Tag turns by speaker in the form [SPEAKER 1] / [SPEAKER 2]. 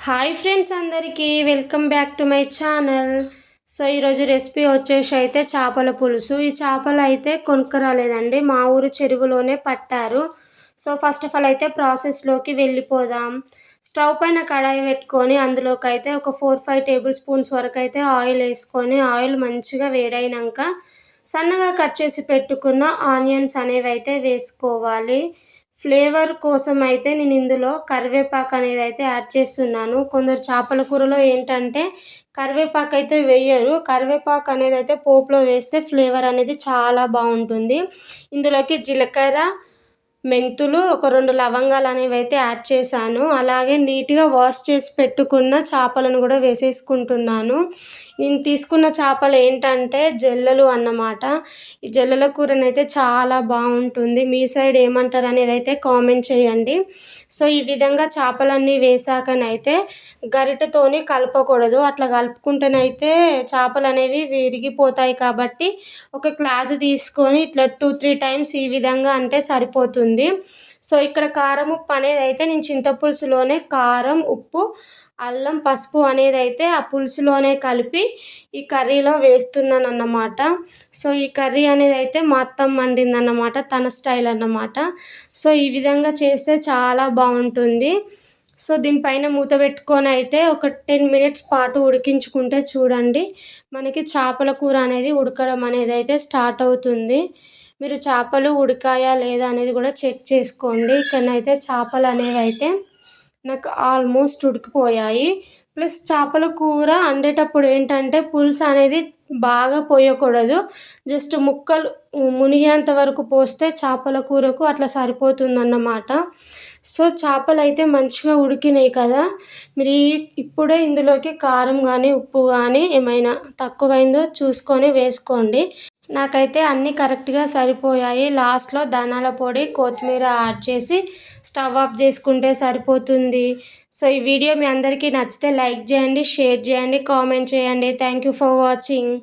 [SPEAKER 1] Hi friends, అందరికీ welcome back to my channel. So ఈరోజు recipe వచ్చేసి అయితే చేపల పులుసు. ఈ చేపలు అయితే కొనుక్కరాలేదండి, మా ఊరు చెరువులోనే పట్టారు. సో ఫస్ట్ ఆఫ్ ఆల్ అయితే ప్రాసెస్లోకి వెళ్ళిపోదాం. స్టవ్ పైన కడాయి పెట్టుకొని అందులోకి అయితే ఒక 4-5 టేబుల్ స్పూన్స్ వరకు అయితే ఆయిల్ వేసుకొని, ఆయిల్ మంచిగా వేడైనాక సన్నగా కట్ చేసి పెట్టుకున్న ఆనియన్స్ అనేవి అయితే వేసుకోవాలి. ఫ్లేవర్ కోసం అయితే నేను ఇందులో కరివేపాకు అనేది అయితే యాడ్ చేస్తున్నాను. కొందరు చేపల కూరలో ఏంటంటే కరివేపాకు అయితే వేయరు. కరివేపాకు అనేది అయితే పోపులో వేస్తే ఫ్లేవర్ అనేది చాలా బాగుంటుంది. ఇందులోకి జీలకర్ర, మెంతులు, ఒక 2 లవంగాలు అనేవి అయితే యాడ్ చేశాను. అలాగే నీట్గా వాష్ చేసి పెట్టుకున్న చేపలను కూడా వేసేసుకుంటున్నాను. నేను తీసుకున్న చేపలు ఏంటంటే జల్లలు అన్నమాట. ఈ జల్లల కూరనైతే చాలా బాగుంటుంది. మీ సైడ్ ఏమంటారు అనేది అయితే కామెంట్ చేయండి. సో ఈ విధంగా చేపలన్నీ వేసాకనైతే గరిటెతోని కలపకూడదు. అట్లా కలుపుకుంటేనైతే చేపలు అనేవి విరిగిపోతాయి. కాబట్టి ఒక క్లాత్ తీసుకొని ఇట్లా 2-3 టైమ్స్ ఈ విధంగా అంటే సరిపోతుంది. సో ఇక్కడ కారం, ఉప్పు అనేది అయితే నేను చింతపులుసులోనే కారం, ఉప్పు, అల్లం, పసుపు అనేది అయితే ఆ పులుసులోనే కలిపి ఈ కర్రీలో వేస్తున్నాను అన్నమాట. సో ఈ కర్రీ అనేది అయితే మా అత్తమ్మ వండిందన్నమాట, తన స్టైల్ అన్నమాట. సో ఈ విధంగా చేస్తే చాలా బాగుంటుంది. సో దీనిపైన మూత పెట్టుకొని అయితే ఒక 10 మినిట్స్ పాటు ఉడికించుకుంటే చూడండి మనకి చేపల కూర అనేది ఉడకడం అనేది అయితే స్టార్ట్ అవుతుంది. మీరు చేపలు ఉడికాయా లేదా అనేది కూడా చెక్ చేసుకోండి. ఇక్కడనైతే చేపలు అనేవి అయితే నాకు ఆల్మోస్ట్ ఉడికిపోయాయి. ప్లస్ చేపల కూర వండేటప్పుడు ఏంటంటే పులుసు అనేది బాగా పోయకూడదు. జస్ట్ ముక్కలు మునిగేంత వరకు పోస్తే చేపల కూరకు అట్లా సరిపోతుందన్నమాట. సో చేపలు అయితే మంచిగా ఉడికినాయి కదా. మీరు ఇప్పుడే ఇందులోకి కారం కానీ ఉప్పు కానీ ఏమైనా తక్కువైందో చూసుకొని వేసుకోండి. నాకైతే అన్నీ కరెక్ట్గా సరిపోయాయి. లాస్ట్లో ధనియాల పొడి, కొత్తిమీర యాడ్ చేసి స్టవ్ ఆఫ్ చేసుకుంటే సరిపోతుంది. సో ఈ వీడియో మీ అందరికీ నచ్చితే లైక్ చేయండి, షేర్ చేయండి, కామెంట్ చేయండి. Thank you for watching.